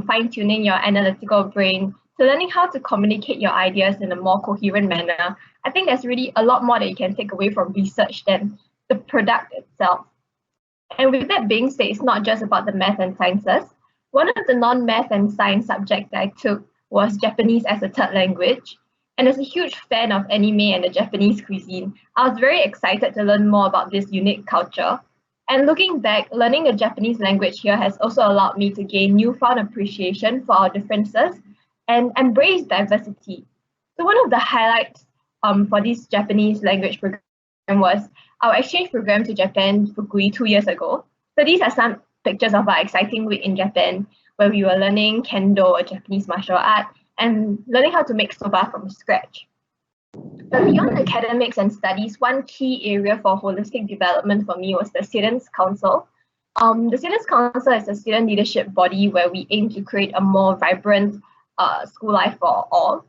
fine-tuning your analytical brain to learning how to communicate your ideas in a more coherent manner, I think there's really a lot more that you can take away from research than the product itself. And with that being said, it's not just about the math and sciences. One of the non-math and science subjects that I took was Japanese as a third language. And as a huge fan of anime and the Japanese cuisine, I was very excited to learn more about this unique culture. And looking back, learning a Japanese language here has also allowed me to gain newfound appreciation for our differences and embrace diversity. So one of the highlights for this Japanese language program was our exchange program to Japan, Fukui, 2 years ago. So these are some pictures of our exciting week in Japan, where we were learning kendo, a Japanese martial art, and learning how to make soba from scratch. But beyond academics and studies, one key area for holistic development for me was the Students' Council. The Students' Council is a student leadership body where we aim to create a more vibrant school life for all.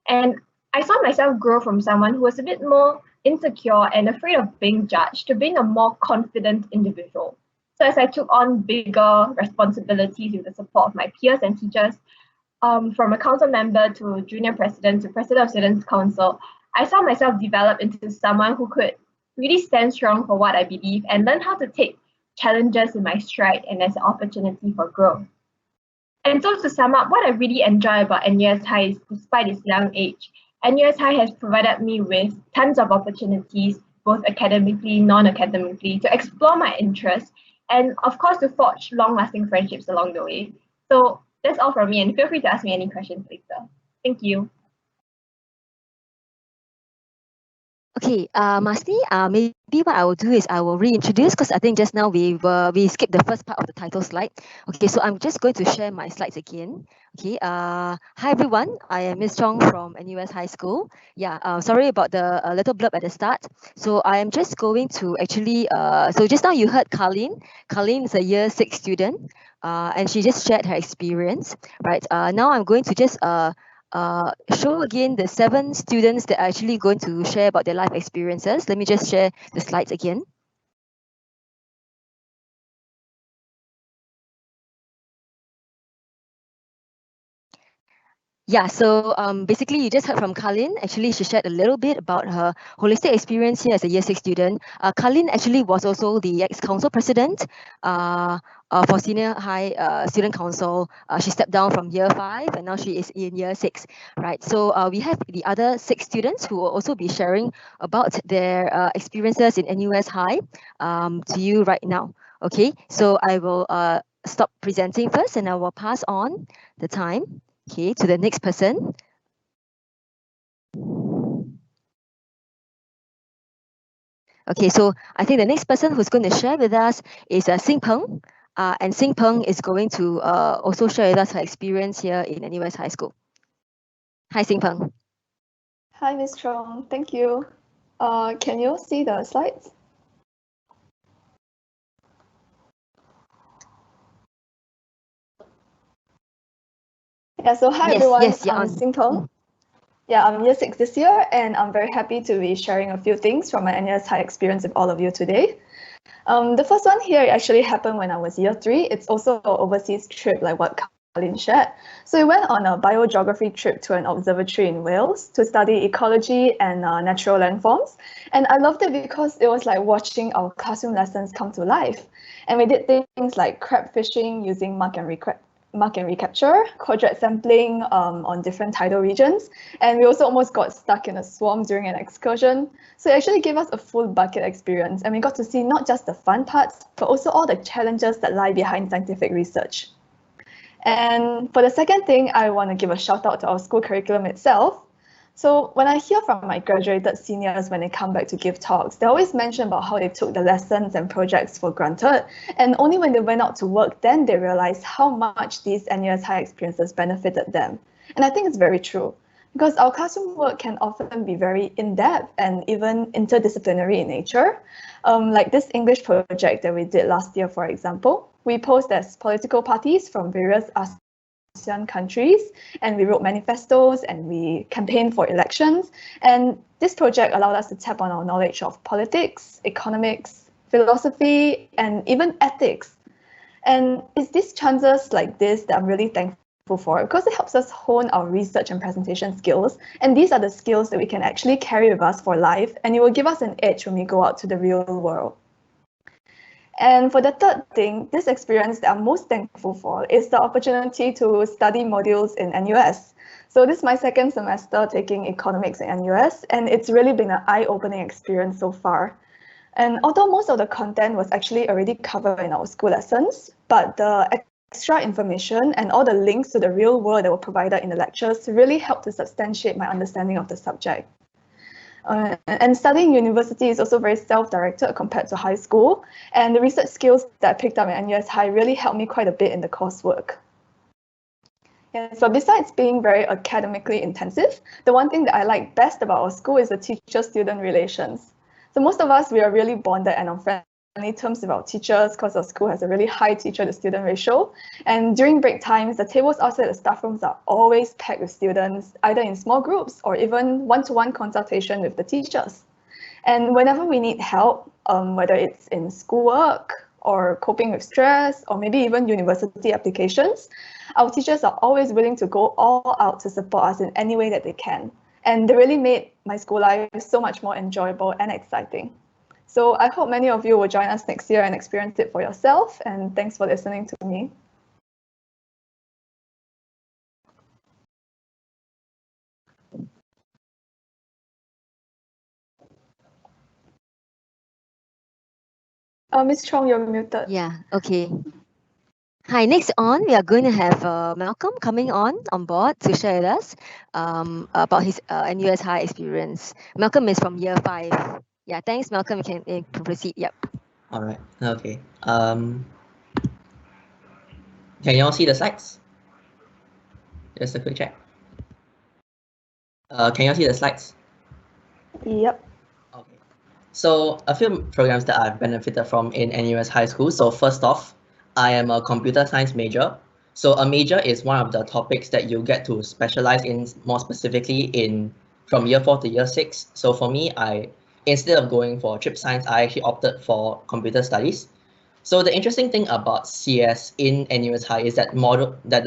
And I saw myself grow from someone who was a bit more insecure and afraid of being judged to being a more confident individual. So as I took on bigger responsibilities with the support of my peers and teachers, from a council member to junior president to president of Students' Council, I saw myself develop into someone who could really stand strong for what I believe and learn how to take challenges in my stride and as an opportunity for growth. And so to sum up, what I really enjoy about NUS High is, despite its young age, NUS High has provided me with tons of opportunities, both academically, non-academically, to explore my interests and of course to forge long-lasting friendships along the way. So that's all from me, and feel free to ask me any questions later. Thank you. Okay, Masni, maybe what I will do is I will reintroduce, because I think just now we skipped the first part of the title slide. Okay, so I'm just going to share my slides again. Okay, hi everyone, I am Miss Chong from NUS High School. Yeah, sorry about the little blurb at the start. So I am just going to actually, so just now you heard Carlene. Carlene is a year 6 student, and she just shared her experience, right? Now I'm going to just show again the 7 students that are actually going to share about their life experiences. Let me just share the slides again. Yeah, so basically you just heard from Carlene. Actually, she shared a little bit about her holistic experience here as a year 6 student. Carlene actually was also the ex-council president for Senior High Student Council. She stepped down from year 5 and now she is in year 6, right? So we have the other 6 students who will also be sharing about their experiences in NUS High to you right now. Okay, so I will stop presenting first and I will pass on the time. Okay, to the next person. Okay, so I think the next person who's going to share with us is Sing Peng. And Sing Peng is going to also share with us her experience here in NUS High School. Hi, Sing Peng. Hi, Ms. Chong. Thank you. Can you see the slides? Yeah, so hi everyone, yes, I'm Sing Peng. Yeah, I'm year 6 this year, and I'm very happy to be sharing a few things from my NUS High experience with all of you today. The first one here actually happened when I was year 3. It's also an overseas trip like what Colin shared. So we went on a biogeography trip to an observatory in Wales to study ecology and natural landforms. And I loved it because it was like watching our classroom lessons come to life. And we did things like crab fishing using mark and recapture, quadrat sampling on different tidal regions, and we also almost got stuck in a swamp during an excursion. So it actually gave us a full bucket experience, and we got to see not just the fun parts, but also all the challenges that lie behind scientific research. And for the second thing, I want to give a shout out to our school curriculum itself. So when I hear from my graduated seniors when they come back to give talks, they always mention about how they took the lessons and projects for granted. And only when they went out to work, then they realized how much these NUS High experiences benefited them. And I think it's very true, because our classroom work can often be very in-depth and even interdisciplinary in nature. Like this English project that we did last year, for example, we posed as political parties from various ASEAN countries, and we wrote manifestos and we campaigned for elections. And this project allowed us to tap on our knowledge of politics, economics, philosophy, and even ethics. And it's these chances like this that I'm really thankful for, because it helps us hone our research and presentation skills. And these are the skills that we can actually carry with us for life, and it will give us an edge when we go out to the real world. And for the third thing, this experience that I'm most thankful for is the opportunity to study modules in NUS. So this is my second semester taking economics in NUS, and it's really been an eye-opening experience so far. And although most of the content was actually already covered in our school lessons, but the extra information and all the links to the real world that were provided in the lectures really helped to substantiate my understanding of the subject. And studying university is also very self-directed compared to high school, and the research skills that I picked up at NUS High really helped me quite a bit in the coursework. Yeah, so besides being very academically intensive, the one thing that I like best about our school is the teacher-student relations. So most of us, we are really bonded and on friendly terms with our teachers because our school has a really high teacher-to-student ratio. And during break times, the tables outside the staff rooms are always packed with students, either in small groups or even one-to-one consultation with the teachers. And whenever we need help, whether it's in schoolwork or coping with stress, or maybe even university applications, our teachers are always willing to go all out to support us in any way that they can. And they really made my school life so much more enjoyable and exciting. So I hope many of you will join us next year and experience it for yourself. And thanks for listening to me. Ms. Chong, you're muted. Yeah, okay. Hi, next on, we are going to have Malcolm coming on board to share with us about his NUS High Experience. Malcolm is from year 5. Yeah, thanks, Malcolm. You can proceed. Yep. All right. Okay. Can you all see the slides? Just a quick check. Can you all see the slides? Yep. Okay. So a few programs that I've benefited from in NUS High School. So first off, I am a computer science major. So a major is one of the topics that you get to specialize in more specifically in from year 4 to year 6. So for me, instead of going for trip science, I actually opted for computer studies. So the interesting thing about CS in NUS High is that the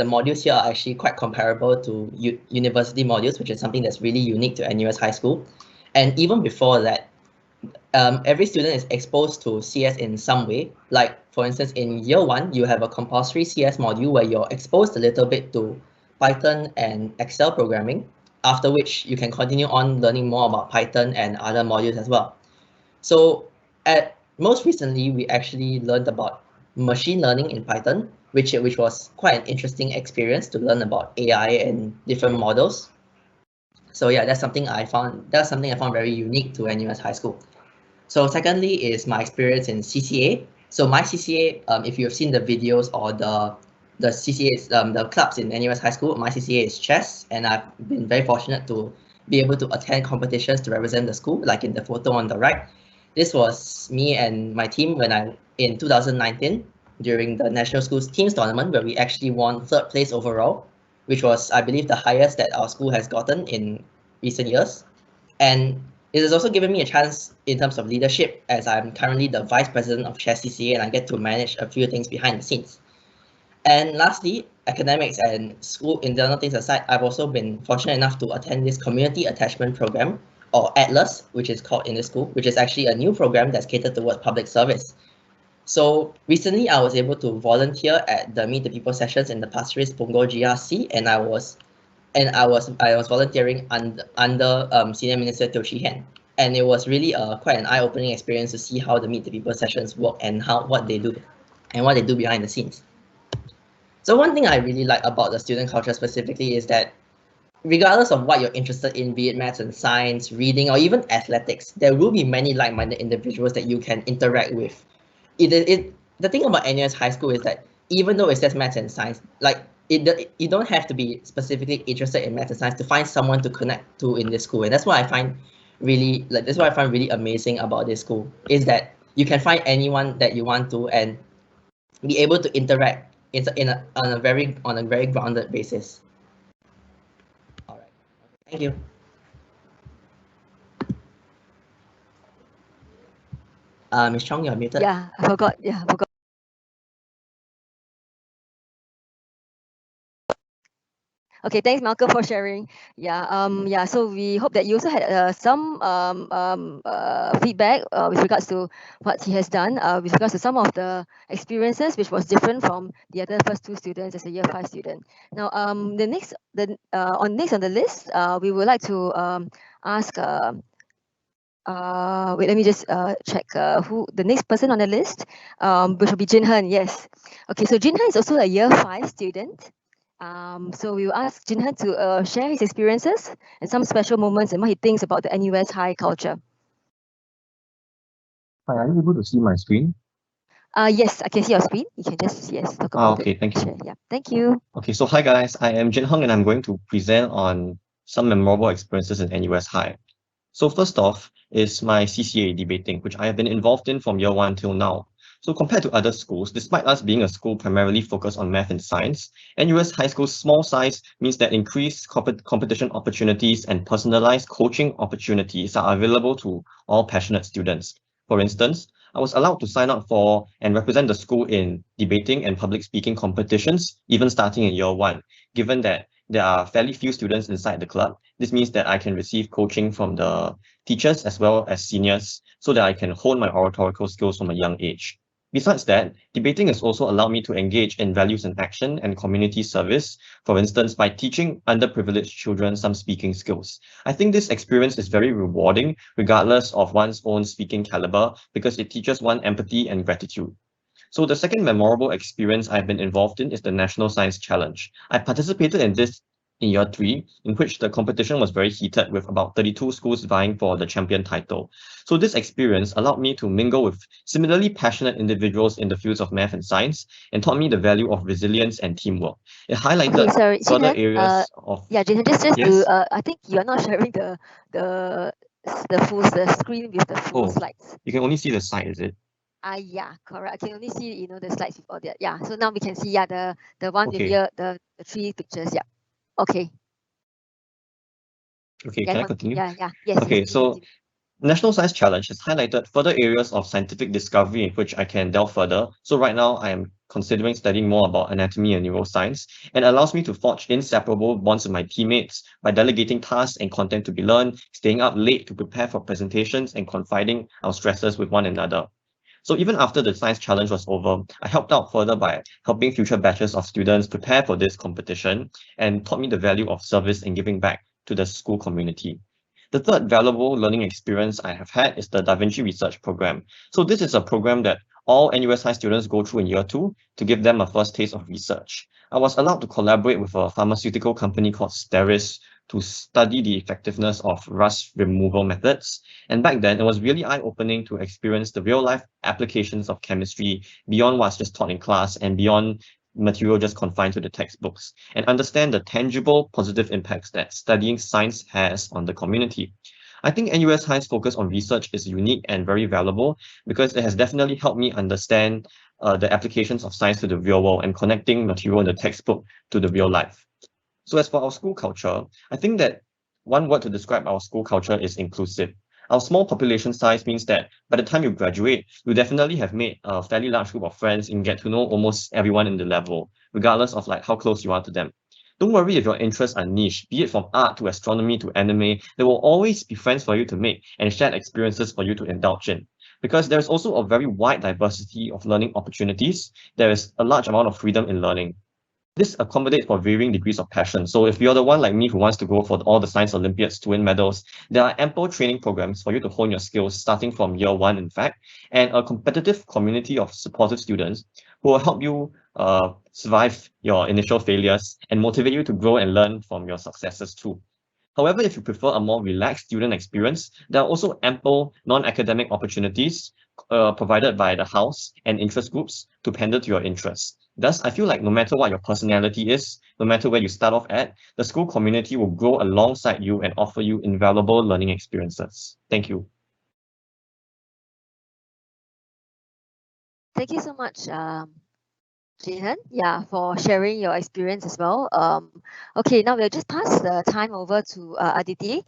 modules here are actually quite comparable to university modules, which is something that's really unique to NUS High School. And even before that, every student is exposed to CS in some way. Like for instance, in year 1, you have a compulsory CS module where you're exposed a little bit to Python and Excel programming, after which you can continue on learning more about Python and other modules as well. So most recently, we actually learned about machine learning in Python, which was quite an interesting experience to learn about AI and different models. So yeah, that's something I found very unique to NUS High School. So secondly is my experience in CCA. So my CCA, if you've seen the videos or the CCAs, the clubs in NUS High School, my CCA is chess, and I've been very fortunate to be able to attend competitions to represent the school, like in the photo on the right. This was me and my team in 2019 during the National Schools Teams Tournament, where we actually won 3rd place overall, which was, I believe, the highest that our school has gotten in recent years. And it has also given me a chance in terms of leadership, as I'm currently the vice president of Chess CCA, and I get to manage a few things behind the scenes. And lastly, academics and school internal things aside, I've also been fortunate enough to attend this community attachment program, or ATLAS, which is called in the school, which is actually a new program that's catered towards public service. So recently, I was able to volunteer at the Meet the People sessions in the Pasir Ris Punggol GRC, and I was volunteering under Senior Minister Teo Chee Hean, and it was really quite an eye-opening experience to see how the Meet the People sessions work and what they do behind the scenes. So one thing I really like about the student culture specifically is that regardless of what you're interested in, be it maths and science, reading, or even athletics, there will be many like-minded individuals that you can interact with. The thing about NUS High School is that even though it says maths and science, like you don't have to be specifically interested in maths and science to find someone to connect to in this school. And that's what I find really amazing about this school, is that you can find anyone that you want to and be able to interact on a very grounded basis. All right, thank you. Ms. Chong, you're muted. Yeah, I forgot. Yeah, I forgot. Okay, thanks, Malcolm, for sharing. Yeah, so we hope that you also had some feedback with regards to what he has done, with regards to some of the experiences which was different from the other first two students as a year 5 student. Now, next on the list, we would like to ask. Wait, let me just check who the next person on the list, which will be Jin Han. Yes. Okay, so Jin Han is also a year 5 student. So we will ask Jin Han to share his experiences and some special moments and what he thinks about the NUS High culture. Hi, are you able to see my screen? Yes, I can see your screen. You can just talk about okay, it. thank you. Share. Yeah, thank you. Okay, so hi guys, I am Jin Hong and I'm going to present on some memorable experiences in NUS High. So first off is my CCA debating, which I have been involved in from year 1 till now. So compared to other schools, despite us being a school primarily focused on math and science, NUS High School's small size means that increased competition opportunities and personalized coaching opportunities are available to all passionate students. For instance, I was allowed to sign up for and represent the school in debating and public speaking competitions, even starting in year 1. Given that there are fairly few students inside the club, this means that I can receive coaching from the teachers as well as seniors so that I can hone my oratorical skills from a young age. Besides that, debating has also allowed me to engage in values in action and community service, for instance, by teaching underprivileged children some speaking skills. I think this experience is very rewarding, regardless of one's own speaking caliber, because it teaches one empathy and gratitude. So the second memorable experience I've been involved in is the National Science Challenge. I participated in this in year 3, in which the competition was very heated with about 32 schools vying for the champion title. So this experience allowed me to mingle with similarly passionate individuals in the fields of math and science and taught me the value of resilience and teamwork. It highlighted further areas of... Yeah, Jason, just Yes? to, I think you're not sharing the screen with the full slides. You can only see the side, is it? Yeah, correct. I can only see the slides with all that. Yeah, so now we can see the one with the 3 pictures. Yeah. Okay. Okay, can I continue? Yeah. Yes. Okay, yes, so National Science Challenge has highlighted further areas of scientific discovery in which I can delve further. So right now I am considering studying more about anatomy and neuroscience, and allows me to forge inseparable bonds with my teammates by delegating tasks and content to be learned, staying up late to prepare for presentations, and confiding our stresses with one another. So even after the science challenge was over, I helped out further by helping future batches of students prepare for this competition and taught me the value of service and giving back to the school community. The third valuable learning experience I have had is the Da Vinci Research Program. So this is a program that all NUS High students go through in year 2 to give them a first taste of research. I was allowed to collaborate with a pharmaceutical company called Steris to study the effectiveness of rust removal methods. And back then, it was really eye-opening to experience the real-life applications of chemistry beyond what's just taught in class and beyond material just confined to the textbooks, and understand the tangible positive impacts that studying science has on the community. I think NUS High's focus on research is unique and very valuable because it has definitely helped me understand the applications of science to the real world and connecting material in the textbook to the real life. So as for our school culture, I think that one word to describe our school culture is inclusive. Our small population size means that by the time you graduate, you definitely have made a fairly large group of friends and get to know almost everyone in the level, regardless of like how close you are to them. Don't worry if your interests are niche, be it from art to astronomy to anime, there will always be friends for you to make and shared experiences for you to indulge in. Because there is also a very wide diversity of learning opportunities, there is a large amount of freedom in learning. This accommodates for varying degrees of passion. So if you're the one like me who wants to go for all the science Olympiads to win medals, there are ample training programs for you to hone your skills starting from year 1, in fact, and a competitive community of supportive students who will help you survive your initial failures and motivate you to grow and learn from your successes too. However, if you prefer a more relaxed student experience, there are also ample non-academic opportunities provided by the house and interest groups to pander to your interests. Thus, I feel like no matter what your personality is, no matter where you start off at, the school community will grow alongside you and offer you invaluable learning experiences. Thank you. Thank you so much, Jihan, for sharing your experience as well. Okay, now we'll just pass the time over to Aditi,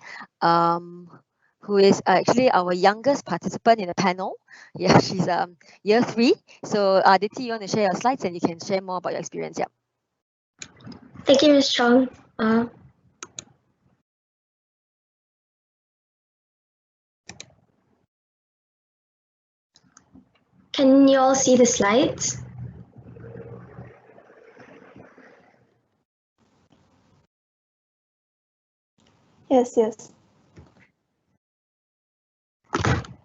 who is actually our youngest participant in the panel. Yeah, she's year 3. So Aditi, you want to share your slides and you can share more about your experience. Yeah. Thank you, Ms. Chong. Can you all see the slides? Yes, yes.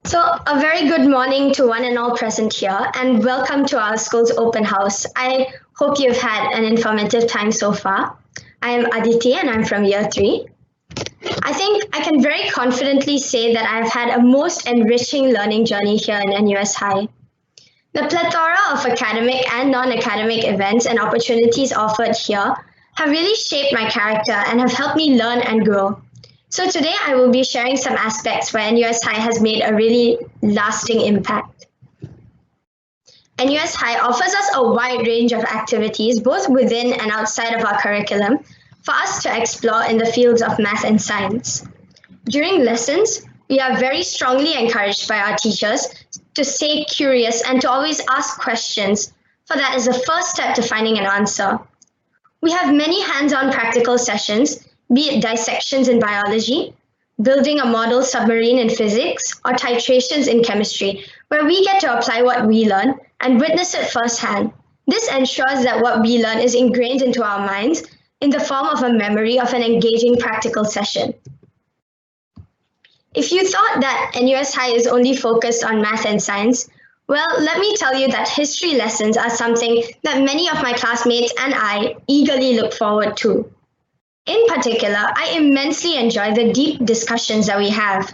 So a very good morning to one and all present here, and welcome to our school's open house. I hope you've had an informative time so far. I am Aditi and I'm from year 3. I think I can very confidently say that I've had a most enriching learning journey here in NUS High. The plethora of academic and non-academic events and opportunities offered here have really shaped my character and have helped me learn and grow. So today I will be sharing some aspects where NUS High has made a really lasting impact. NUS High offers us a wide range of activities, both within and outside of our curriculum, for us to explore in the fields of math and science. During lessons, we are very strongly encouraged by our teachers to stay curious and to always ask questions, for that is the first step to finding an answer. We have many hands-on practical sessions, be it dissections in biology, building a model submarine in physics, or titrations in chemistry, where we get to apply what we learn and witness it firsthand. This ensures that what we learn is ingrained into our minds in the form of a memory of an engaging practical session. If you thought that NUS High is only focused on math and science, well, let me tell you that history lessons are something that many of my classmates and I eagerly look forward to. In particular, I immensely enjoy the deep discussions that we have.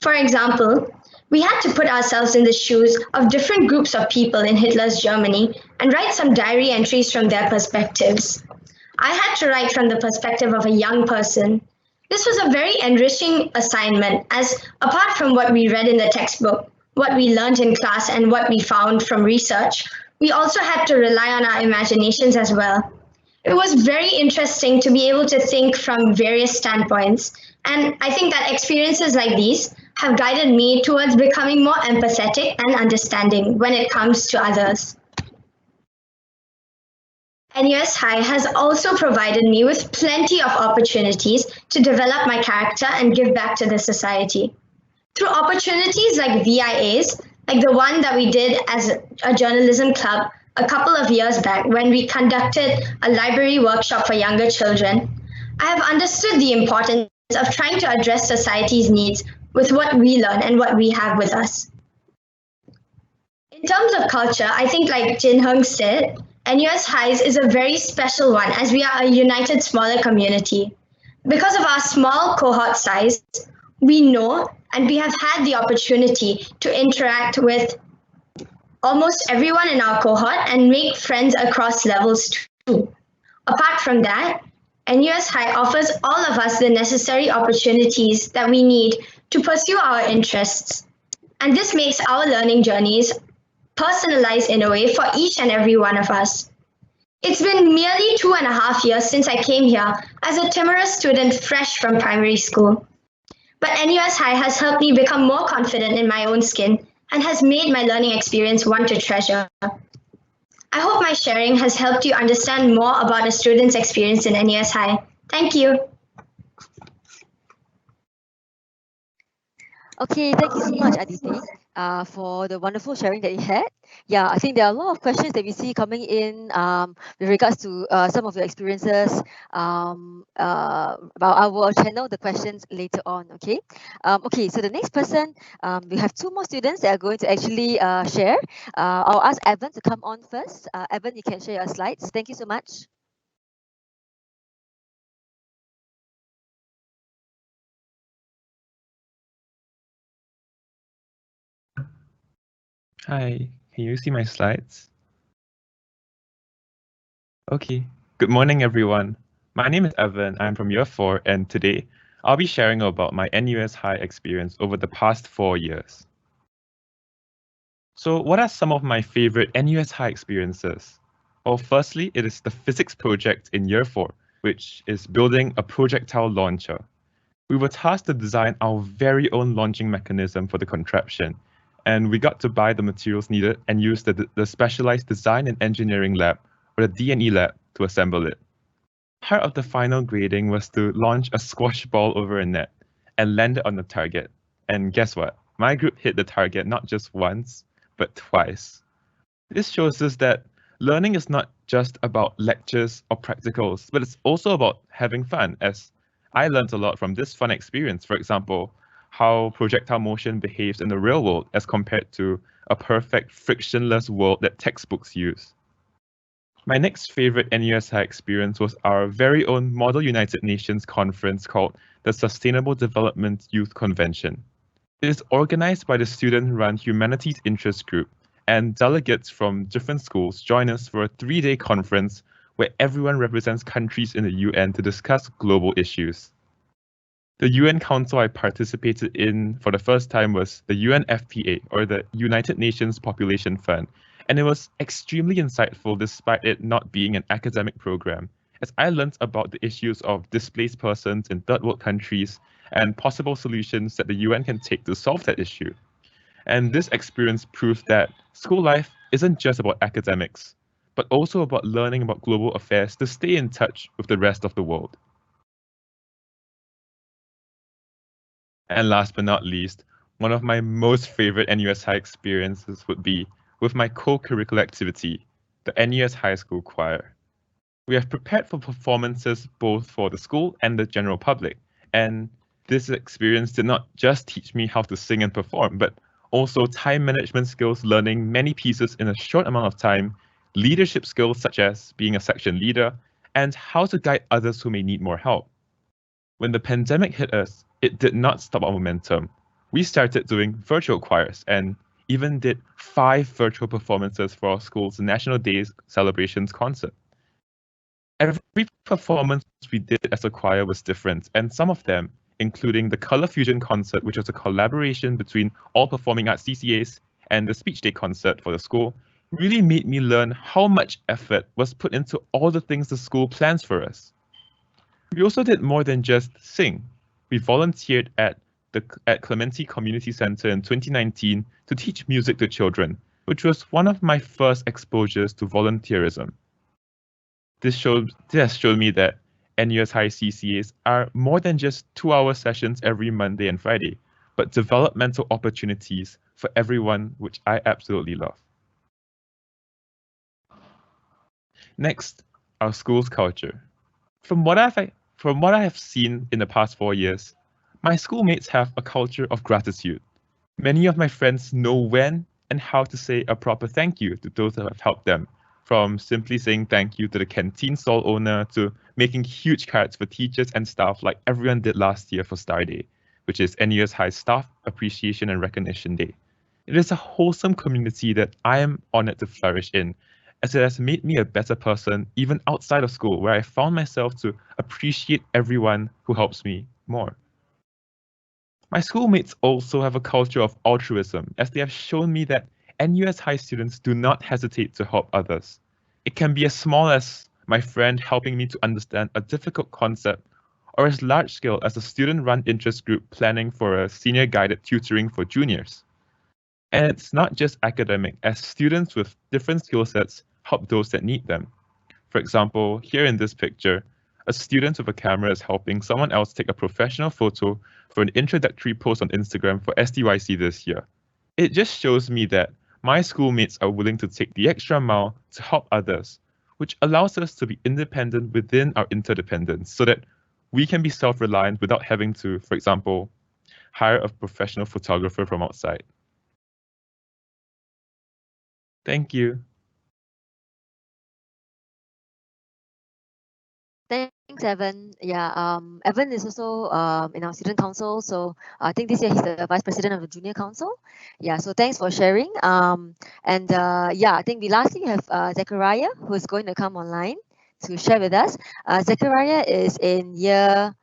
For example, we had to put ourselves in the shoes of different groups of people in Hitler's Germany and write some diary entries from their perspectives. I had to write from the perspective of a young person. This was a very enriching assignment, as apart from what we read in the textbook, what we learned in class, and what we found from research, we also had to rely on our imaginations as well. It was very interesting to be able to think from various standpoints, and I think that experiences like these have guided me towards becoming more empathetic and understanding when it comes to others. NUS High has also provided me with plenty of opportunities to develop my character and give back to the society. Through opportunities like VIAs, like the one that we did as a journalism club a couple of years back when we conducted a library workshop for younger children, I have understood the importance of trying to address society's needs with what we learn and what we have with us. In terms of culture, I think like Jin Hung said, NUS Highs is a very special one as we are a united smaller community. Because of our small cohort size, we know and we have had the opportunity to interact with almost everyone in our cohort and make friends across levels too. Apart from that, NUS High offers all of us the necessary opportunities that we need to pursue our interests. And this makes our learning journeys personalized in a way for each and every one of us. It's been merely 2.5 years since I came here as a timorous student fresh from primary school. But NUS High has helped me become more confident in my own skin and has made my learning experience one to treasure. I hope my sharing has helped you understand more about a student's experience in NUS High. Thank you. Okay, thank you so much, Aditi, for the wonderful sharing that you had. Yeah, I think there are a lot of questions that we see coming in with regards to some of your experiences. But I will channel the questions later on, okay? Okay, so the next person, we have 2 more students that are going to actually share. I'll ask Evan to come on first. Evan, you can share your slides. Thank you so much. Hi, can you see my slides? Okay, good morning everyone. My name is Evan, I'm from year 4 and today I'll be sharing about my NUS High experience over the past 4 years. So what are some of my favorite NUS High experiences? Well, firstly, it is the physics project in year 4, which is building a projectile launcher. We were tasked to design our very own launching mechanism for the contraption, and we got to buy the materials needed and use the specialized design and engineering lab, or the D&E lab, to assemble it. part of the final grading was to launch a squash ball over a net and land it on the target. And guess what? My group hit the target not just once, but twice. This shows us that learning is not just about lectures or practicals, but it's also about having fun, as I learned a lot from this fun experience. For example, how projectile motion behaves in the real world as compared to a perfect frictionless world that textbooks use. My next favorite NUS High experience was our very own Model United Nations conference called the Sustainable Development Youth Convention. It is organized by the student-run Humanities Interest Group, and delegates from different schools join us for a 3-day conference where everyone represents countries in the UN to discuss global issues. The UN Council I participated in for the first time was the UNFPA, or the United Nations Population Fund, and it was extremely insightful despite it not being an academic program, as I learned about the issues of displaced persons in third world countries and possible solutions that the UN can take to solve that issue. And this experience proved that school life isn't just about academics, but also about learning about global affairs to stay in touch with the rest of the world. And last but not least, one of my most favorite NUS High experiences would be with my co-curricular activity, the NUS High School Choir. We have prepared for performances both for the school and the general public, and this experience did not just teach me how to sing and perform, but also time management skills, learning many pieces in a short amount of time, leadership skills such as being a section leader, and how to guide others who may need more help. When the pandemic hit us, it did not stop our momentum. We started doing virtual choirs and even did 5 virtual performances for our school's National Days celebrations concert. Every performance we did as a choir was different, and some of them, including the Color Fusion concert, which was a collaboration between all performing arts CCAs, and the Speech Day concert for the school, really made me learn how much effort was put into all the things the school plans for us. We also did more than just sing. We volunteered at Clementi Community Center in 2019 to teach music to children, which was one of my first exposures to volunteerism. This has shown me that NUS High CCAs are more than just 2-hour sessions every Monday and Friday, but developmental opportunities for everyone, which I absolutely love. Next, our school's culture. From what I have seen in the past 4 years, my schoolmates have a culture of gratitude. Many of my friends know when and how to say a proper thank you to those that have helped them, from simply saying thank you to the canteen stall owner to making huge cards for teachers and staff like everyone did last year for Star Day, which is NUS High Staff Appreciation and Recognition Day. It is a wholesome community that I am honored to flourish in, as it has made me a better person even outside of school, where I found myself to appreciate everyone who helps me more. My schoolmates also have a culture of altruism, as they have shown me that NUS High students do not hesitate to help others. It can be as small as my friend helping me to understand a difficult concept, or as large scale as a student-run interest group planning for a senior guided tutoring for juniors. And it's not just academic, as students with different skill sets help those that need them. For example, here in this picture, a student with a camera is helping someone else take a professional photo for an introductory post on Instagram for SDYC this year. It just shows me that my schoolmates are willing to take the extra mile to help others, which allows us to be independent within our interdependence so that we can be self-reliant without having to, for example, hire a professional photographer from outside. Thank you. Thanks, Evan. Yeah, Evan is also in our student council. So I think this year he's the vice president of the junior council. Yeah, so thanks for sharing. Yeah, I think lastly we have Zechariah, who is going to come online to share with us. Zechariah is in year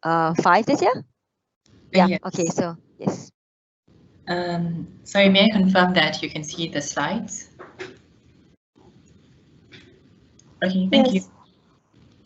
5 this year. Yeah. Yes. Okay. So yes. Sorry, may I confirm that you can see the slides? Okay, thank you.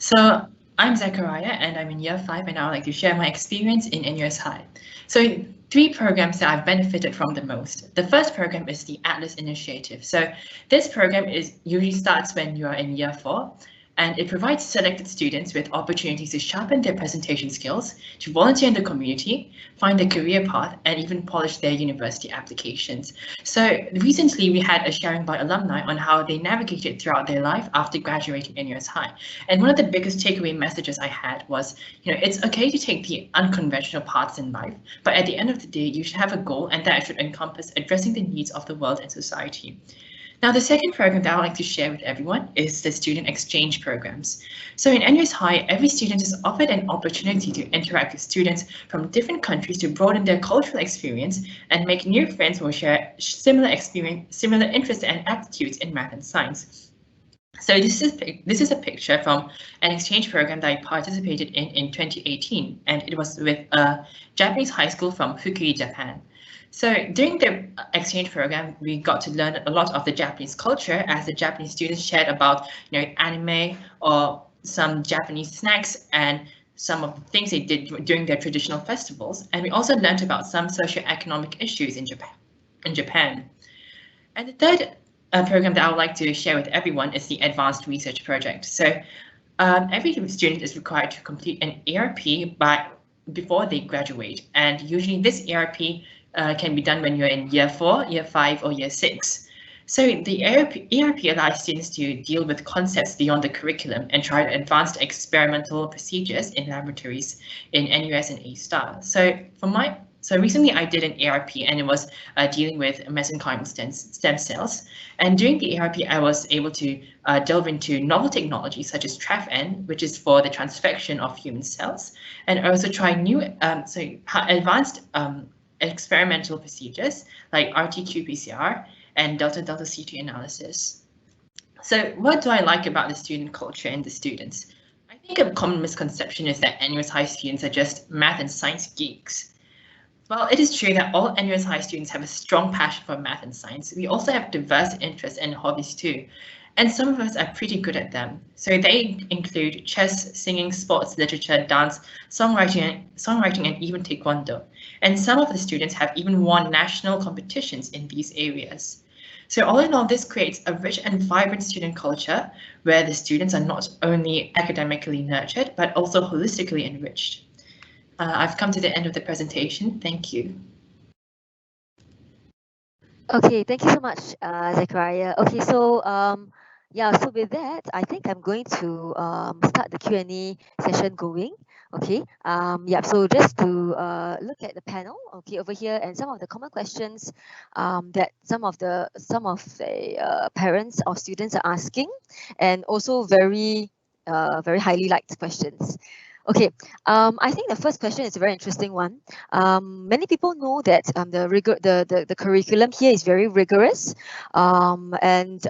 So I'm Zechariah and I'm in year 5 and I would like to share my experience in NUS High. So 3 programs that I've benefited from the most. The first program is the Atlas Initiative. So this program usually starts when you are in year 4 and it provides selected students with opportunities to sharpen their presentation skills, to volunteer in the community, find a career path, and even polish their university applications. So recently we had a sharing by alumni on how they navigated throughout their life after graduating NUS High. And one of the biggest takeaway messages I had was, it's okay to take the unconventional paths in life, but at the end of the day, you should have a goal, and that should encompass addressing the needs of the world and society. Now, the second program that I would like to share with everyone is the student exchange programs. So in NUS High, every student is offered an opportunity to interact with students from different countries to broaden their cultural experience and make new friends who share similar interests and attitudes in math and science. So this is a picture from an exchange program that I participated in 2018, and it was with a Japanese high school from Fukui, Japan. So during the exchange program, we got to learn a lot of the Japanese culture as the Japanese students shared about anime or some Japanese snacks and some of the things they did during their traditional festivals. And we also learned about some socioeconomic issues in Japan. And the third program that I would like to share with everyone is the Advanced Research Project. So every student is required to complete an ARP before they graduate. And usually this ARP can be done when you're in year 4, year 5, or year 6. So the ARP allows students to deal with concepts beyond the curriculum and try advanced experimental procedures in laboratories in NUS and A-STAR. So recently I did an ARP, and it was dealing with mesenchymal stem cells. And during the ARP, I was able to delve into novel technologies such as TRAF-N, which is for the transfection of human cells, and also try new advanced experimental procedures like RT-qPCR and delta-delta CT analysis. So what do I like about the student culture and the students? I think a common misconception is that NUS High students are just math and science geeks. Well, it is true that all NUS High students have a strong passion for math and science. We also have diverse interests and hobbies too, and some of us are pretty good at them. So they include chess, singing, sports, literature, dance, songwriting, and even taekwondo. And some of the students have even won national competitions in these areas. So all in all, this creates a rich and vibrant student culture where the students are not only academically nurtured, but also holistically enriched. I've come to the end of the presentation. Thank you. Okay, thank you so much, Zachariah. Okay, so so with that, I think I'm going to start the Q&A session going. Okay, so just to look at the panel, okay, over here, and some of the common questions that some of the parents or students are asking, and also very highly liked questions. Okay, I think the first question is a very interesting one. Many people know that the curriculum here is very rigorous, and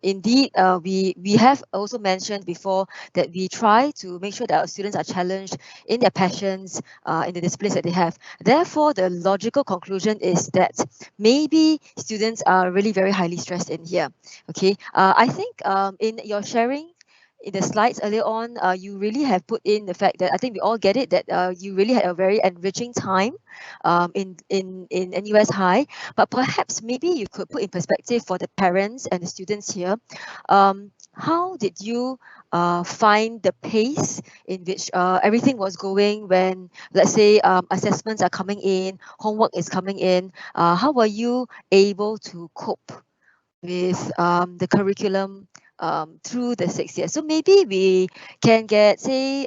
indeed we have also mentioned before that we try to make sure that our students are challenged in their passions, in the disciplines that they have. Therefore, the logical conclusion is that maybe students are really very highly stressed in here. Okay, I think in your sharing in the slides earlier on, you really have put in the fact that I think we all get it, that you really had a very enriching time in NUS High. But perhaps maybe you could put in perspective for the parents and the students here. How did you find the pace in which everything was going when, let's say, assessments are coming in, homework is coming in? How were you able to cope with the curriculum through the 6 years? So maybe we can get, say,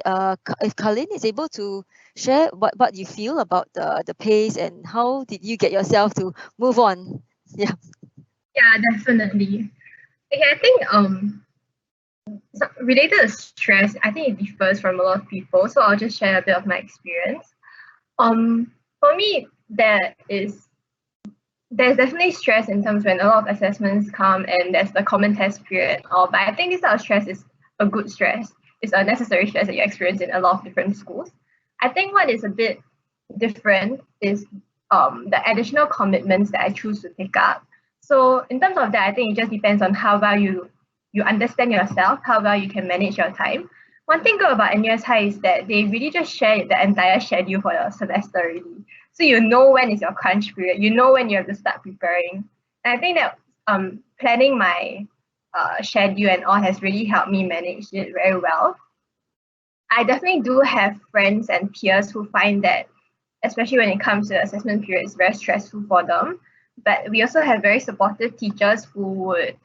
if Colin is able to share what you feel about the pace and how did you get yourself to move on? Yeah. Yeah, definitely. Okay, I think so related to stress, I think it differs from a lot of people. So I'll just share a bit of my experience. For me, there's definitely stress in terms when a lot of assessments come and there's the common test period. But I think this type of stress is a good stress. It's a necessary stress that you experience in a lot of different schools. I think what is a bit different is the additional commitments that I choose to pick up. So in terms of that, I think it just depends on how well you understand yourself, how well you can manage your time. One thing good about NUS High is that they really just share the entire schedule for the semester already. So you know when is your crunch period, you know when you have to start preparing. And I think that planning my schedule and all has really helped me manage it very well. I definitely do have friends and peers who find that, especially when it comes to the assessment period, it's very stressful for them. But we also have very supportive teachers who would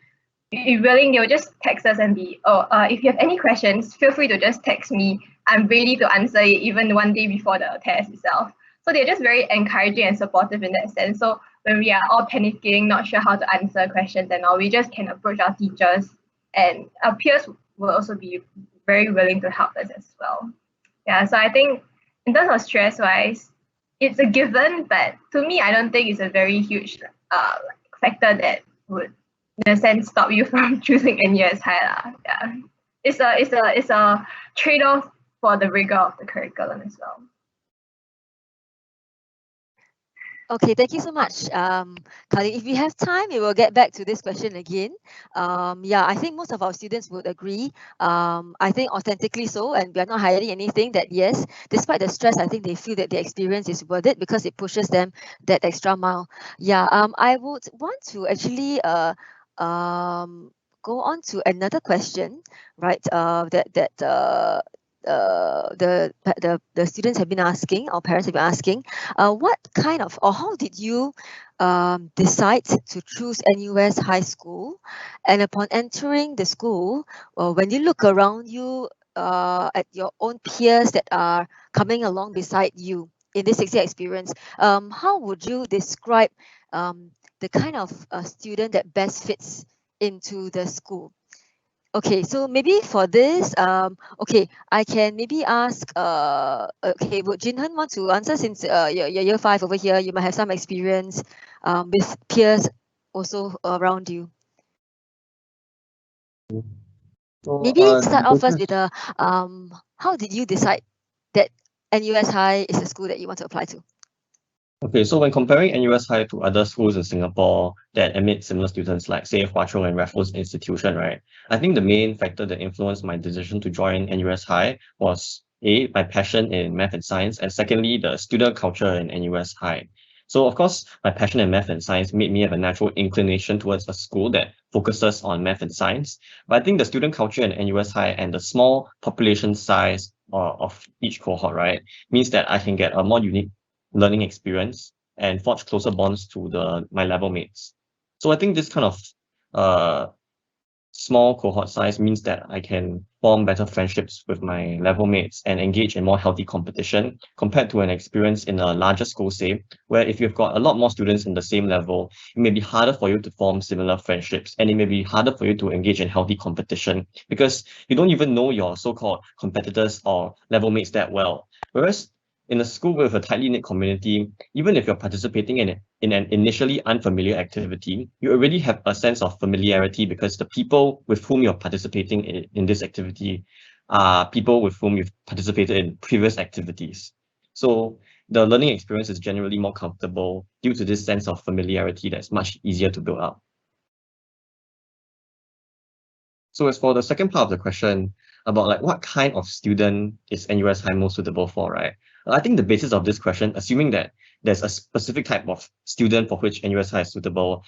be willing, they'll just text us and be, if you have any questions, feel free to just text me. I'm ready to answer it even one day before the test itself. So they're just very encouraging and supportive in that sense. So when we are all panicking, not sure how to answer questions and all, we just can approach our teachers, and our peers will also be very willing to help us as well. Yeah, so I think in terms of stress wise, it's a given, but to me, I don't think it's a very huge factor that would, in a sense, stop you from choosing NUS High. Yeah, it's a trade-off for the rigor of the curriculum as well. Okay, thank you so much, Kali. If we have time, we will get back to this question again. Yeah, I think most of our students would agree. I think authentically so, and we are not hiding anything, that yes, despite the stress, I think they feel that the experience is worth it because it pushes them that extra mile. Yeah, I would want to actually go on to another question, right? The students have been asking, our parents have been asking, what kind of, or how did you decide to choose NUS High School? And upon entering the school, when you look around you at your own peers that are coming along beside you in this 6-year experience, how would you describe the kind of student that best fits into the school? Okay, so maybe for this, okay, I can maybe ask, okay, would Jinhan want to answer, since you're year 5 over here, you might have some experience with peers also around you. So, Maybe start off first with how did you decide that NUS High is a school that you want to apply to? Okay, so when comparing NUS High to other schools in Singapore that admit similar students, like say Hwa Chong and Raffles Institution, right? I think the main factor that influenced my decision to join NUS High was A, my passion in math and science, and secondly, the student culture in NUS High. So of course, my passion in math and science made me have a natural inclination towards a school that focuses on math and science. But I think the student culture in NUS High and the small population size of each cohort, right, means that I can get a more unique learning experience and forge closer bonds to my level mates. So I think this kind of small cohort size means that I can form better friendships with my level mates and engage in more healthy competition compared to an experience in a larger school, say, where if you've got a lot more students in the same level, it may be harder for you to form similar friendships, and it may be harder for you to engage in healthy competition because you don't even know your so-called competitors or level mates that well. Whereas in a school with a tightly knit community, even if you're participating in an initially unfamiliar activity, you already have a sense of familiarity because the people with whom you're participating in this activity are people with whom you've participated in previous activities. So the learning experience is generally more comfortable due to this sense of familiarity that's much easier to build up. So as for the second part of the question about like what kind of student is NUS High most suitable for, right? I think the basis of this question, assuming that there's a specific type of student for which NUS High is suitable,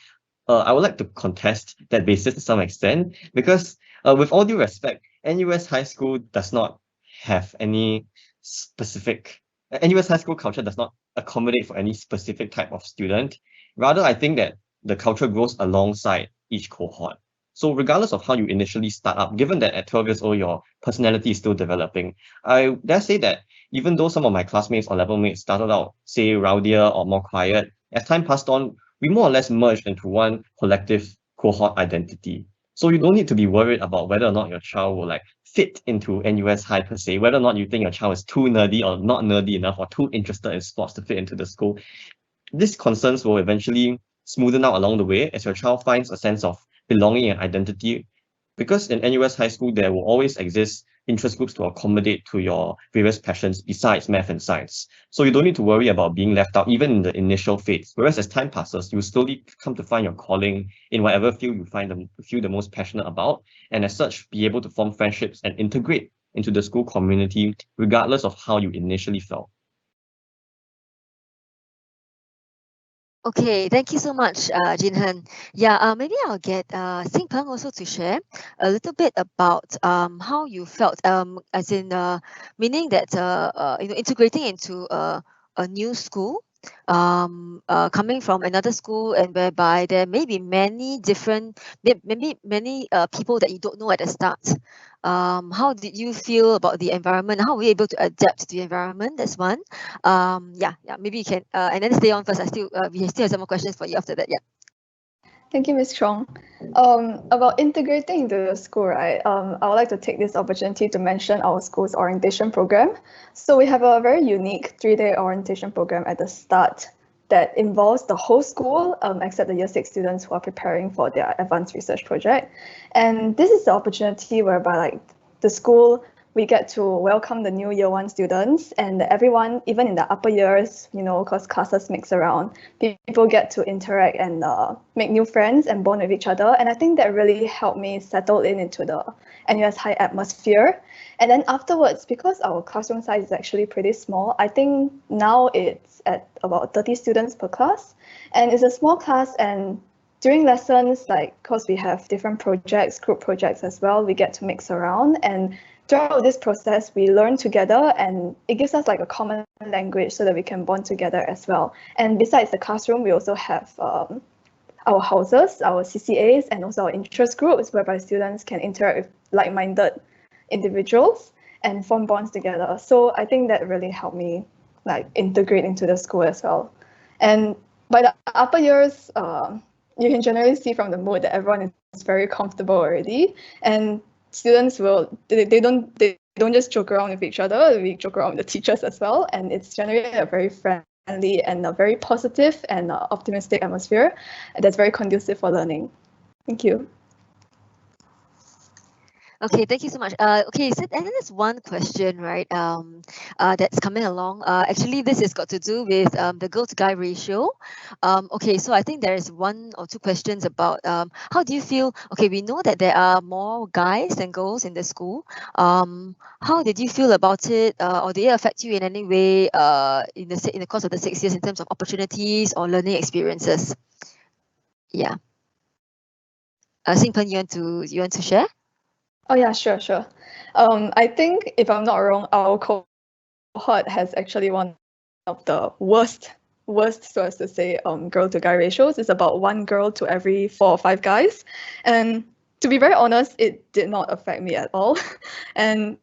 I would like to contest that basis to some extent because with all due respect, NUS High School does not have any specific, NUS High School culture does not accommodate for any specific type of student. Rather, I think that the culture grows alongside each cohort. So regardless of how you initially start up, given that at 12 years old, your personality is still developing, I dare say that even though some of my classmates or level mates started out, say, rowdier or more quiet, as time passed on, we more or less merged into one collective cohort identity. So you don't need to be worried about whether or not your child will like fit into NUS High per se, whether or not you think your child is too nerdy or not nerdy enough or too interested in sports to fit into the school. These concerns will eventually smoothen out along the way as your child finds a sense of belonging and identity. Because in NUS High School, there will always exist interest groups to accommodate to your various passions besides math and science. So you don't need to worry about being left out even in the initial phase. Whereas as time passes, you slowly come to find your calling in whatever field you feel the most passionate about, and as such, be able to form friendships and integrate into the school community regardless of how you initially felt. Okay, thank you so much, Jinhan. Yeah, maybe I'll get Sing Peng also to share a little bit about how you felt, as in meaning that integrating into a new school, coming from another school, and whereby there may be many different, maybe many people that you don't know at the start. How did you feel about the environment? How were you able to adapt to the environment? That's one. Yeah, maybe you can and then stay on first. We still have some more questions for you after that. Yeah. Thank you, Ms. Chong. About integrating into the school, right? I would like to take this opportunity to mention our school's orientation program. So we have a very unique 3-day orientation program at the start that involves the whole school, except the year 6 students who are preparing for their advanced research project. And this is the opportunity whereby like the school, we get to welcome the new year 1 students, and everyone, even in the upper years, because classes mix around, people get to interact and make new friends and bond with each other. And I think that really helped me settle into the NUS High atmosphere. And then afterwards, because our classroom size is actually pretty small, I think now it's at about 30 students per class. And it's a small class, and during lessons, because we have different projects, group projects as well, we get to mix around. And throughout this process, we learn together, and it gives us a common language so that we can bond together as well. And besides the classroom, we also have our houses, our CCAs, and also our interest groups, whereby students can interact with like-minded individuals and form bonds together. So I think that really helped me integrate into the school as well. And by the upper years, you can generally see from the mood that everyone is very comfortable already, and students they don't just joke around with each other, we joke around with the teachers as well, and it's generally a very friendly and a very positive and optimistic atmosphere that's very conducive for learning. Thank you. Okay, thank you so much. Okay, so and then there's one question, right? That's coming along. Actually, this has got to do with the girl-to-guy ratio. Okay, so I think there is 1 or 2 questions about how do you feel? Okay, we know that there are more guys than girls in the school. How did you feel about it, or did it affect you in any way in the course of the 6 years in terms of opportunities or learning experiences? Yeah. Sing Peng, you want to share? Oh yeah, sure. I think if I'm not wrong, our cohort has actually one of the worst, so as to say, girl-to-guy ratios. It's about 1 girl to every 4 or 5 guys. And to be very honest, it did not affect me at all. And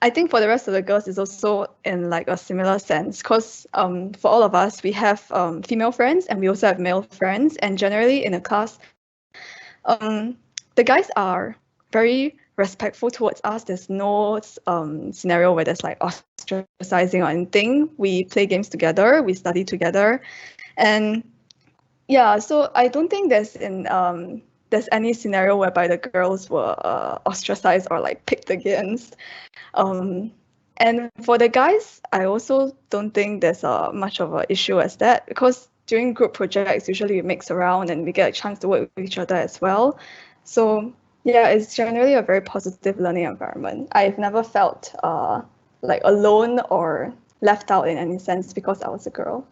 I think for the rest of the girls, it's also in a similar sense, because for all of us, we have female friends and we also have male friends. And generally in a class, the guys are very respectful towards us. There's no scenario where there's ostracizing or anything. We play games together, we study together, and yeah, so I don't think there's any scenario whereby the girls were ostracized or picked against. And for the guys, I also don't think there's much of an issue as that, because during group projects, usually we mix around and we get a chance to work with each other as well. So yeah, it's generally a very positive learning environment. I've never felt alone or left out in any sense because I was a girl.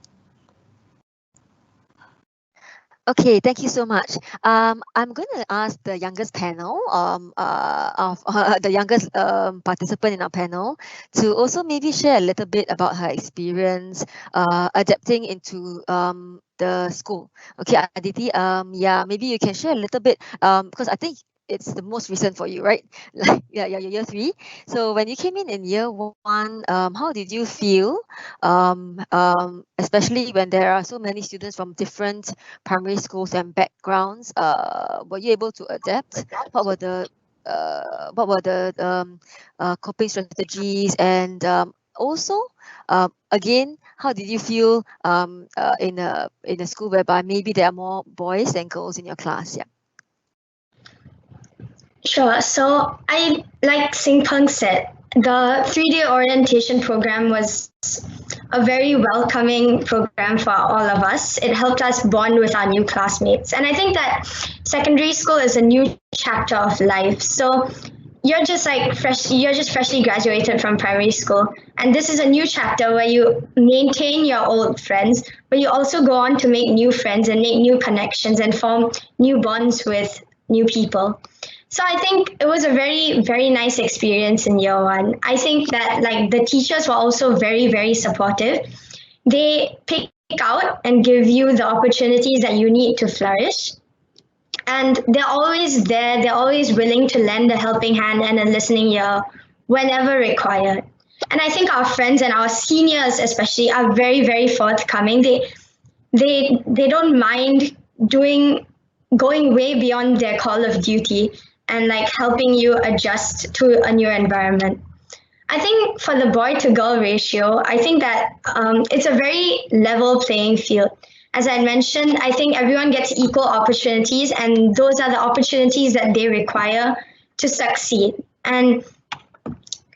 Okay, thank you so much. I'm going to ask the youngest panel of the youngest participant in our panel to also maybe share a little bit about her experience adapting into the school. Okay, Aditi, yeah, maybe you can share a little bit because I think it's the most recent for you, right? You're year 3. So when you came in year 1, how did you feel? Especially when there are so many students from different primary schools and backgrounds, were you able to adapt? What were the coping strategies, and also again, how did you feel in a school whereby maybe there are more boys than girls in your class? Yeah. Sure. So like Sing Peng said, the 3-day orientation program was a very welcoming program for all of us. It helped us bond with our new classmates. And I think that secondary school is a new chapter of life. So you're just freshly graduated from primary school, and this is a new chapter where you maintain your old friends, but you also go on to make new friends and make new connections and form new bonds with new people. So I think it was a very, very nice experience in year one. I think that like the teachers were also very, very supportive. They pick out and give you the opportunities that you need to flourish. And they're always there, they're always willing to lend a helping hand and a listening ear whenever required. And I think our friends and our seniors especially are very, very forthcoming. They don't mind going way beyond their call of duty and like helping you adjust to a new environment. I think for the boy to girl ratio, I think that it's a very level playing field. As I mentioned, I think everyone gets equal opportunities, and those are the opportunities that they require to succeed. And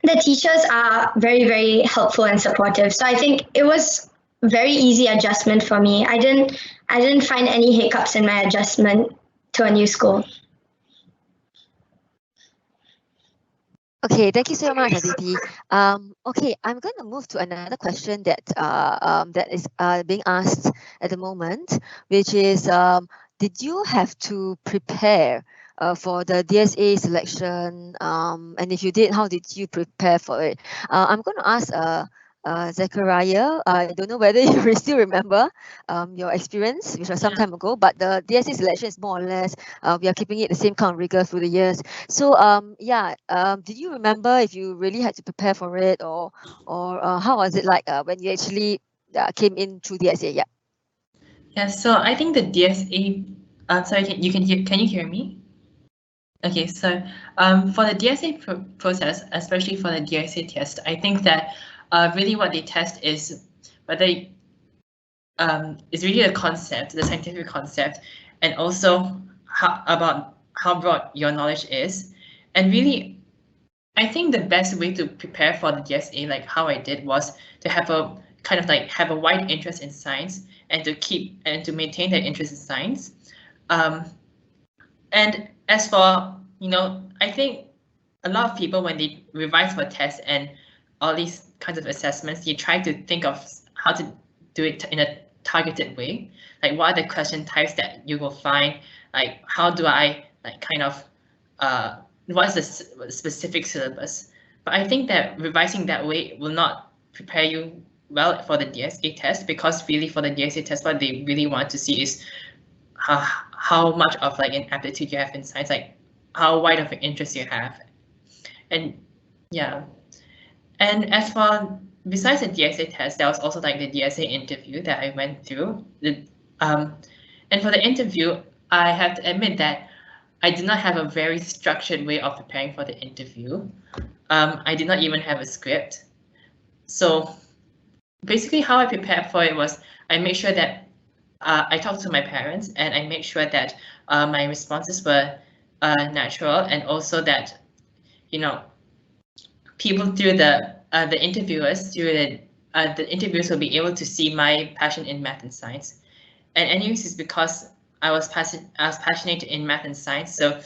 the teachers are very, very helpful and supportive. So I think it was very easy adjustment for me. I didn't find any hiccups in my adjustment to a new school. Okay, thank you so much, Aditi. Okay, I'm going to move to another question that that is being asked at the moment, which is, did you have to prepare for the DSA selection? And if you did, how did you prepare for it? I'm going to ask Zachariah. I don't know whether you still remember your experience, which was some time ago, but the DSA selection is more or less, we are keeping it the same kind of rigor through the years. So did you remember if you really had to prepare for it, or how was it like when you actually came in through DSA? Yeah. Yeah, so I think the DSA, sorry, can you hear me? Okay, so for the DSA process, especially for the DSA test, I think that really what they test is whether it's really a concept, the scientific concept, and also about how broad your knowledge is. And really, I think the best way to prepare for the DSA, like how I did, was to have a kind of like have a wide interest in science and to maintain that interest in science. And as for, I think a lot of people, when they revise for tests and all these kinds of assessments, you try to think of how to do it in a targeted way. Like, what are the question types that you will find? Like, how do I what's the specific syllabus? But I think that revising that way will not prepare you well for the DSA test, because really for the DSA test, what they really want to see is how much of like an aptitude you have in science, like how wide of an interest you have. And yeah. And as for besides the DSA test, there was also like the DSA interview that I went through. And for the interview, I have to admit that I did not have a very structured way of preparing for the interview. I did not even have a script. So basically how I prepared for it was I made sure that I talked to my parents, and I made sure that my responses were natural, and also that, people through the interviewers will be able to see my passion in math and science. And anyways, it's because I was passionate in math and science, so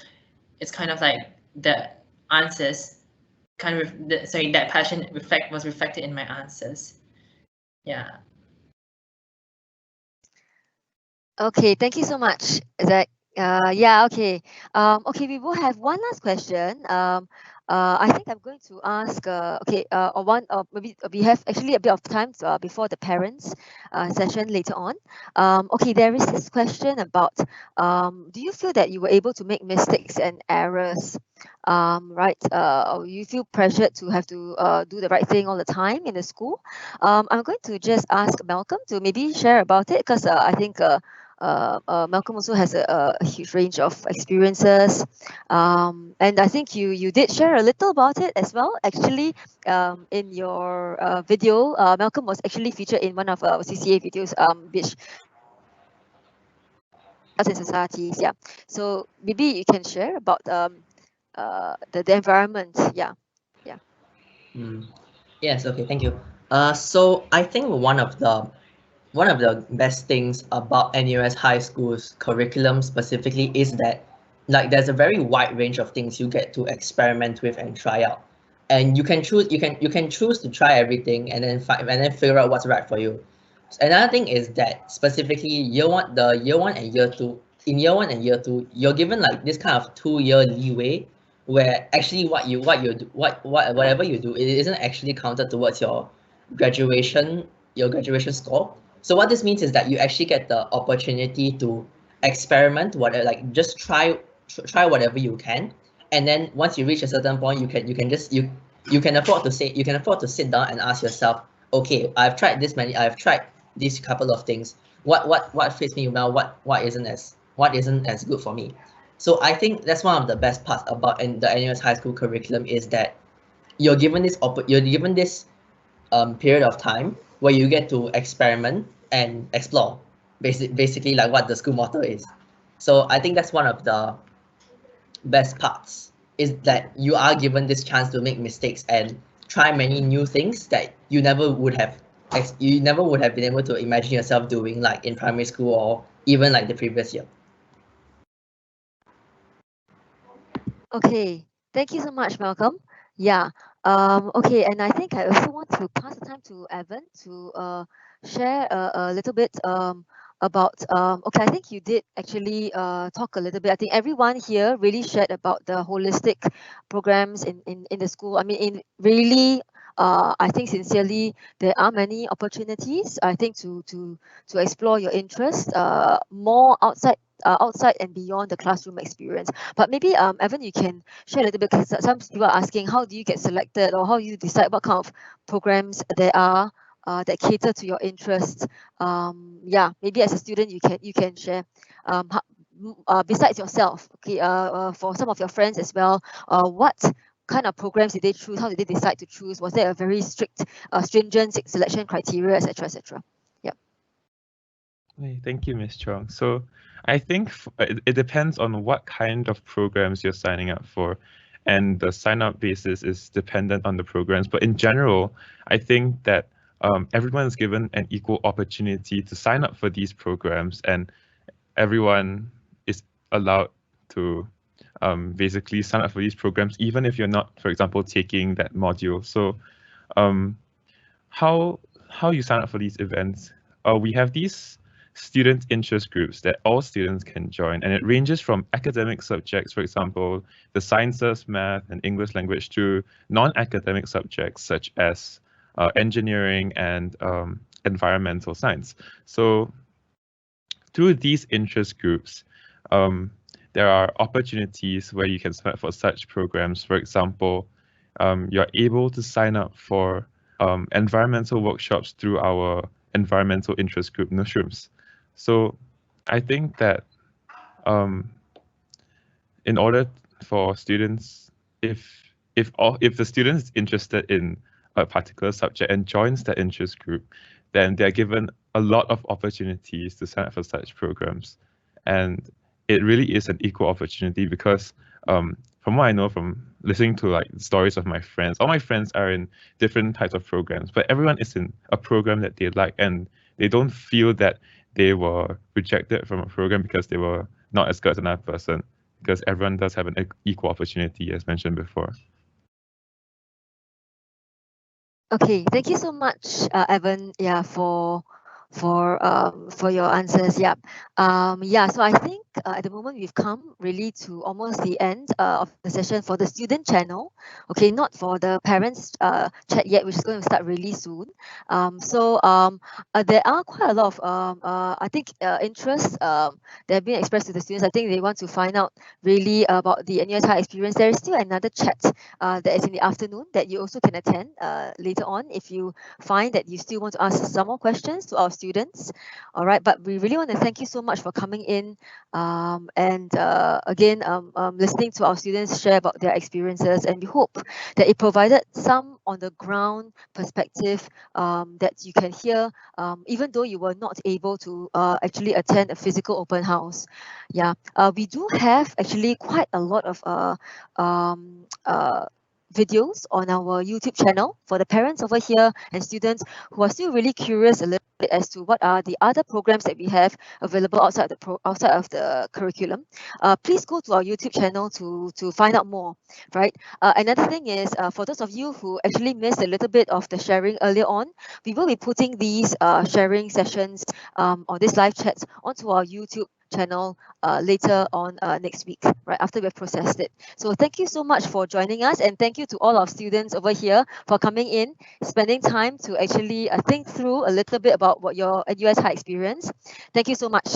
it's kind of like the answers that passion was reflected in my answers. Yeah. Okay, thank you so much, Zach. Okay. Okay, we will have one last question. I think I'm going to ask, maybe we have actually a bit of time before the parents session later on. Okay, there is this question about, do you feel that you were able to make mistakes and errors, right? Or you feel pressured to have to do the right thing all the time in the school? I'm going to just ask Malcolm to maybe share about it, because I think Malcolm also has a huge range of experiences, and I think you did share a little about it as well. Actually, in your video, Malcolm was actually featured in one of our CCA videos, which in societies. Yeah, so maybe you can share about the environment. Yeah. Yes. Okay. Thank you. So I think one of the best things about NUS High School's curriculum specifically is that like there's a very wide range of things you get to experiment with and try out. And you can choose to try everything and then figure out what's right for you. Another thing is that specifically year one and year two, in year one and year two, you're given like this kind of 2-year leeway where actually whatever you do, it isn't actually counted towards your graduation score. So what this means is that you actually get the opportunity to experiment, whatever, like just try whatever you can, and then once you reach a certain point, you can afford to sit down and ask yourself, okay, I've tried these couple of things. What fits me well? What isn't as good for me? So I think that's one of the best parts about the NUS High School curriculum is that you're given this period of time where you get to experiment and explore, basically like what the school motto is. So I think that's one of the best parts, is that you are given this chance to make mistakes and try many new things that you never would have been able to imagine yourself doing, like in primary school or even like the previous year. Okay, thank you so much, Malcolm. Yeah. Okay, and I think I also want to pass the time to Evan to share a little bit about okay, I think you did actually talk a little bit. I think everyone here really shared about the holistic programs in the school. I mean, in really I think sincerely there are many opportunities, I think, to explore your interest more outside and beyond the classroom experience. But maybe Evan, you can share a little bit, because some people are asking, how do you get selected, or how do you decide what kind of programs there are that cater to your interests? Yeah, maybe as a student you can share. Besides yourself, okay, for some of your friends as well, what kind of programs did they choose? How did they decide to choose? Was there a very strict, stringent selection criteria, etc., etc.? Yeah. Hey, thank you, Ms. Chong. So I think it depends on what kind of programs you're signing up for, and the sign-up basis is dependent on the programs. But in general, I think that everyone is given an equal opportunity to sign up for these programs, and everyone is allowed to basically sign up for these programs, even if you're not, for example, taking that module. So how you sign up for these events? We have these student interest groups that all students can join, and it ranges from academic subjects, for example, the sciences, math, and English language, to non-academic subjects such as engineering and environmental science. So through these interest groups, there are opportunities where you can sign up for such programs. For example, you're able to sign up for environmental workshops through our environmental interest group, NUS. So I think that in order for students, if the student is interested in a particular subject and joins the interest group, then they're given a lot of opportunities to sign up for such programs. And it really is an equal opportunity, because from what I know from listening to like stories of my friends, all my friends are in different types of programs, but everyone is in a program that they like, and they don't feel that they were rejected from a program because they were not as good as another person, because everyone does have an equal opportunity, as mentioned before. Okay, thank you so much, Evan. Yeah, for your answers. Yeah. So I think at the moment we've come really to almost the end of the session for the student channel. Okay, not for the parents chat yet, which is going to start really soon. There are quite a lot of I think interests that have been expressed to the students. I think they want to find out really about the NUS High Experience. There is still another chat that is in the afternoon that you also can attend later on if you find that you still want to ask some more questions to our students. All right, but we really want to thank you so much for coming in and again listening to our students share about their experiences, and we hope that it provided some on the ground perspective that you can hear even though you were not able to actually attend a physical open house. Yeah, we do have actually quite a lot of videos on our YouTube channel for the parents over here and students who are still really curious a little bit as to what are the other programs that we have available outside of the curriculum. Please go to our YouTube channel to find out more, right? Another thing is, for those of you who actually missed a little bit of the sharing earlier on, we will be putting these sharing sessions or these live chats onto our YouTube channel later on next week, right after we've processed it. So thank you so much for joining us, and thank you to all our students over here for coming in, spending time to actually think through a little bit about what your NUS High experience. Thank you so much.